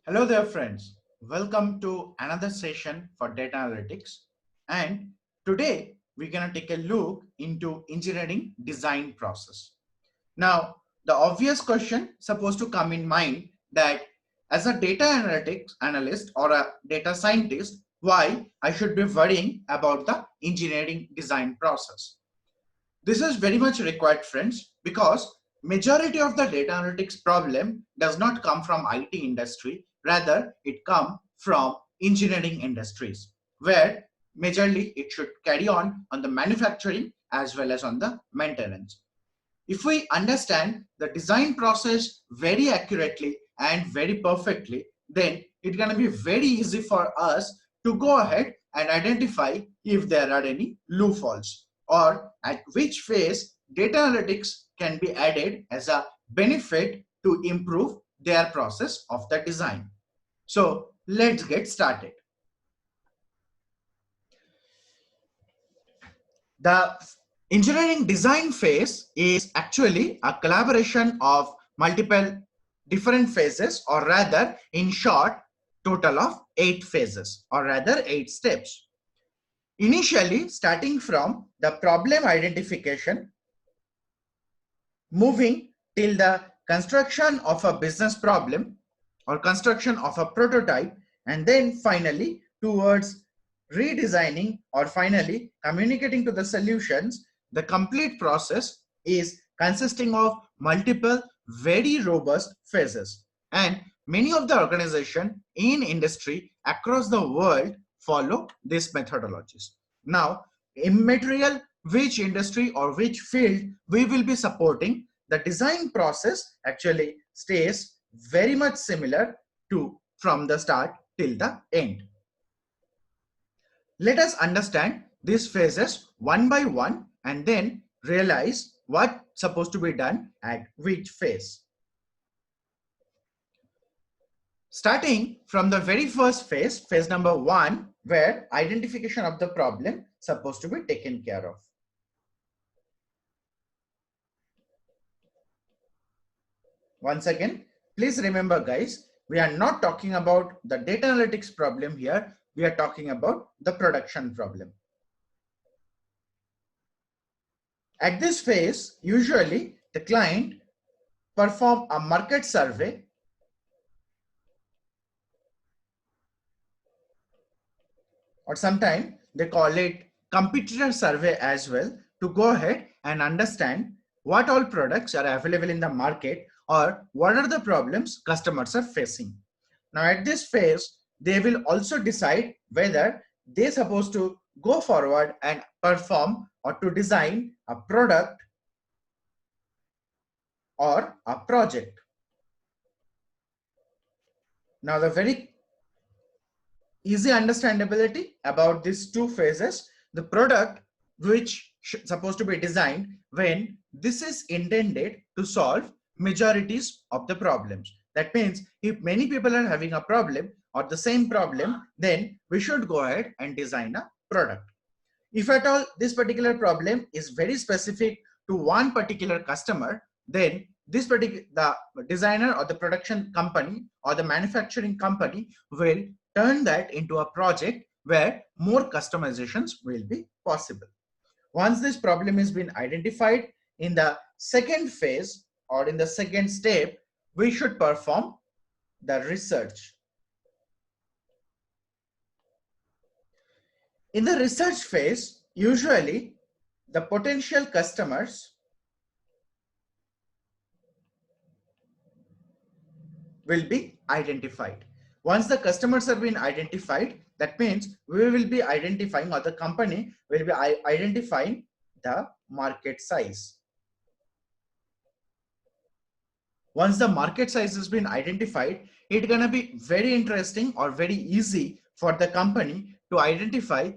Hello there, friends. Welcome to another session for data analytics. And today we're going to take a look into engineering design process. Now, the obvious question supposed to come in mind that as a data analytics analyst or a data scientist, why I should be worrying about the engineering design process. This is very much required, friends, because majority of the data analytics problem does not come from IT industry, rather it come from engineering industries, where majorly it should carry on the manufacturing as well as on the maintenance. If we understand the design process very accurately and very perfectly, then it's going to be very easy for us to go ahead and identify if there are any loopholes or at which phase data analytics can be added as a benefit to improve their process of the design. So let's get started. The engineering design phase is actually a collaboration of multiple different phases, or rather, in short, total of 8 phases, or rather 8 steps. Initially, starting from the problem identification, moving till the construction of a business problem or construction of a prototype, and then finally towards redesigning or finally communicating to the solutions. The complete process is consisting of multiple very robust phases, and many of the organization in industry across the world follow these methodologies. Now, immaterial which industry or which field we will be supporting, the design process actually stays very much similar to from the start till the end. Let us understand these phases one by one and then realize what's supposed to be done at which phase. Starting from the very first phase, phase number 1, where identification of the problem supposed to be taken care of. Once again, please remember guys, we are not talking about the data analytics problem here. We are talking about the production problem. At this phase, usually the client perform a market survey or sometimes they call it competitor survey as well, to go ahead and understand what all products are available in the market or what are the problems customers are facing. Now at this phase, they will also decide whether they're supposed to go forward and perform or to design a product or a project. Now the very easy understandability about these two phases, the product which supposed to be designed when this is intended to solve majorities of the problems. That means if many people are having a problem or the same problem, then we should go ahead and design a product. If at all this particular problem is very specific to one particular customer, then this particular the designer or the production company or the manufacturing company will turn that into a project where more customizations will be possible. Once this problem has been identified, in the second phase or in the second step, we should perform the research. In the research phase, usually the potential customers will be identified. Once the customers have been identified, that means we will be identifying, or the company will be identifying the market size. Once the market size has been identified, it's going to be very interesting or very easy for the company to identify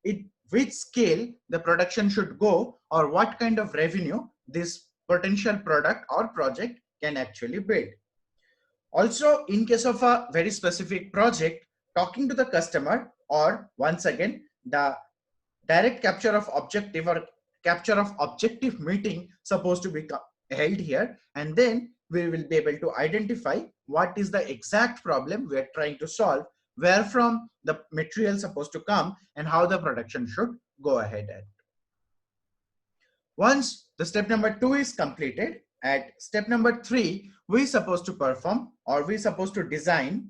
it, which scale the production should go or what kind of revenue this potential product or project can actually build. Also, in case of a very specific project, talking to the customer, or once again, the direct capture of objective or capture of objective meeting supposed to be held here, and then we will be able to identify what is the exact problem we are trying to solve, where from the material supposed to come, and how the production should go ahead at. Once the step number 2 is completed, at step number 3, we supposed to perform, or we supposed to design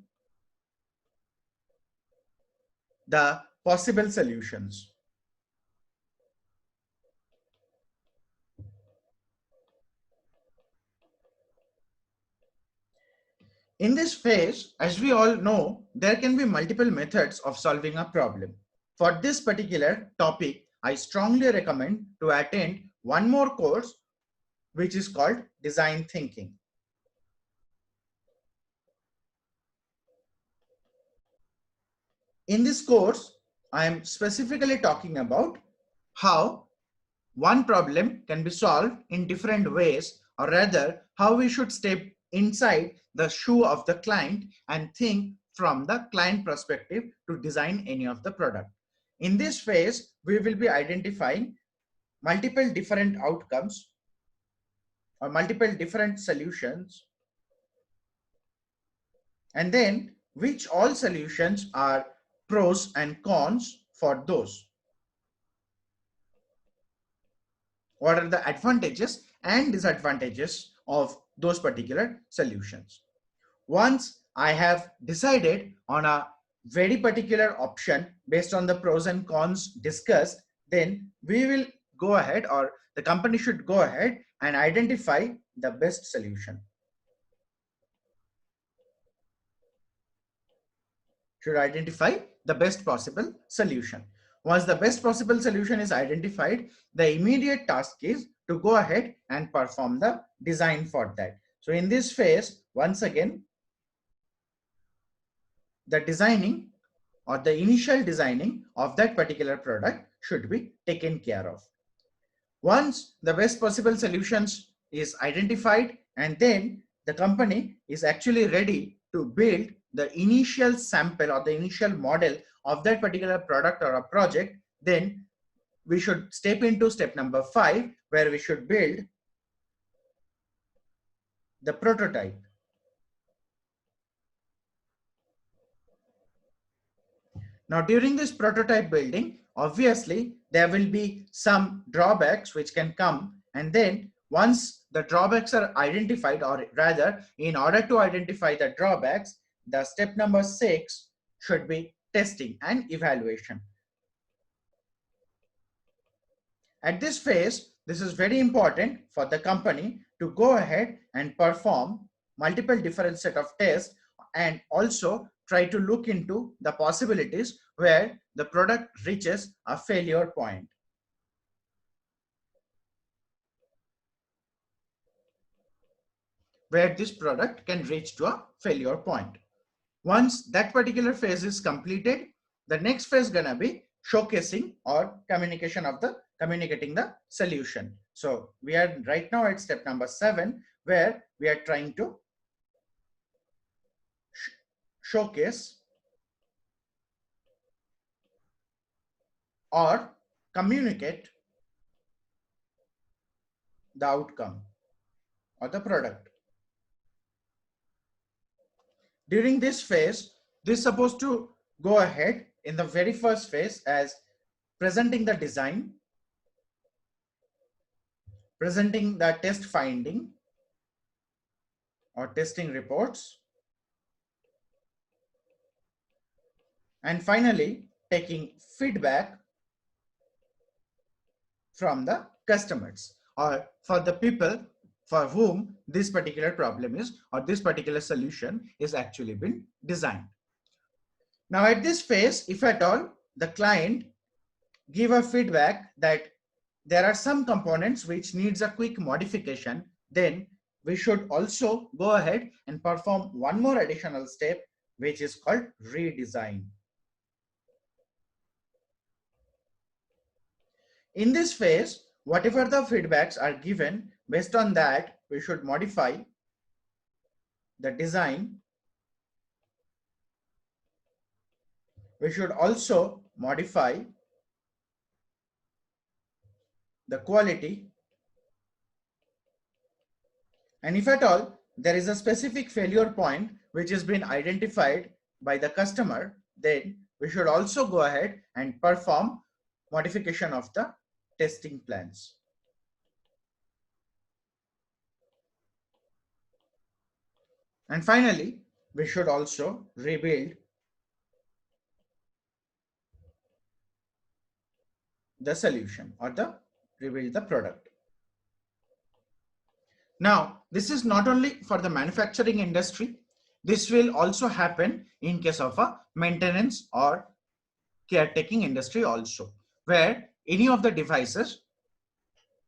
the possible solutions. In this phase, as we all know, there can be multiple methods of solving a problem. For this particular topic, I strongly recommend to attend one more course, which is called Design Thinking. In this course, I am specifically talking about how one problem can be solved in different ways, or rather how we should step inside the shoe of the client and think from the client perspective to design any of the product. In this phase, we will be identifying multiple different outcomes or multiple different solutions, and then which all solutions are pros and cons for those. What are the advantages and disadvantages of those particular solutions? Once I have decided on a very particular option based on the pros and cons discussed, then we will go ahead, or the company should go ahead and identify the best solution. Should identify the best possible solution. Once the best possible solution is identified, the immediate task is to go ahead and perform the design for that. So in this phase, once again, the designing or the initial designing of that particular product should be taken care of. Once the best possible solutions is identified, and then the company is actually ready to build the initial sample or the initial model of that particular product or a project, then we should step into step number 5, where we should build the prototype. Now, during this prototype building, obviously there will be some drawbacks which can come, and then once the drawbacks are identified, or rather in order to identify the drawbacks, the step number 6 should be testing and evaluation. At this phase, this is very important for the company to go ahead and perform multiple different set of tests, and also try to look into the possibilities where the product reaches a failure point. Where this product can reach to a failure point. Once that particular phase is completed, the next phase gonna be showcasing or communicating the solution. So we are right now at step number 7, where we are trying to showcase or communicate the outcome or the product. During this phase, this is supposed to go ahead in the very first phase as presenting the design, presenting the test finding or testing reports, and finally taking feedback from the customers or for the people for whom this particular problem is, or this particular solution is actually been designed. Now at this phase, if at all the client give a feedback that there are some components which needs a quick modification, then we should also go ahead and perform one more additional step, which is called redesign. In this phase, whatever the feedbacks are given, based on that, we should modify the design. We should also modify the quality, and if at all there is a specific failure point which has been identified by the customer, then we should also go ahead and perform modification of the testing plans. And finally, we should also rebuild the solution or rebuild the product. Now, this is not only for the manufacturing industry. This will also happen in case of a maintenance or caretaking industry also, where any of the devices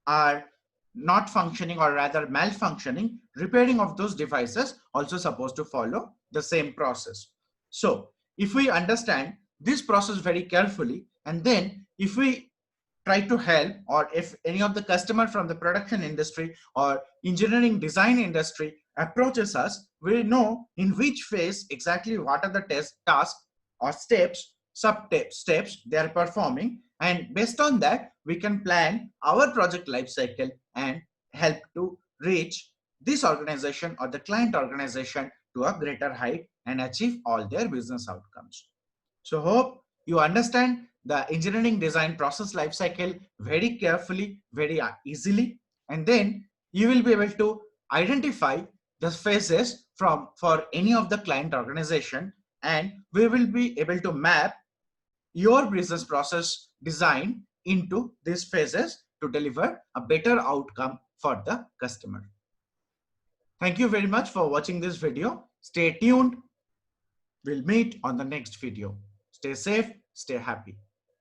are not functioning or rather malfunctioning. Repairing of those devices also supposed to follow the same process. So if we understand this process very carefully, and then if we try to help, or if any of the customer from the production industry or engineering design industry approaches us, we know in which phase exactly what are the test tasks or steps, steps they are performing, and based on that we can plan our project life cycle and help to reach this organization or the client organization to a greater height and achieve all their business outcomes. So hope you understand the engineering design process lifecycle very carefully, very easily, and then you will be able to identify the phases for any of the client organization, and we will be able to map your business process design into these phases to deliver a better outcome for the customer. Thank you very much for watching this video. Stay tuned. We'll meet on the next video. Stay safe, stay happy.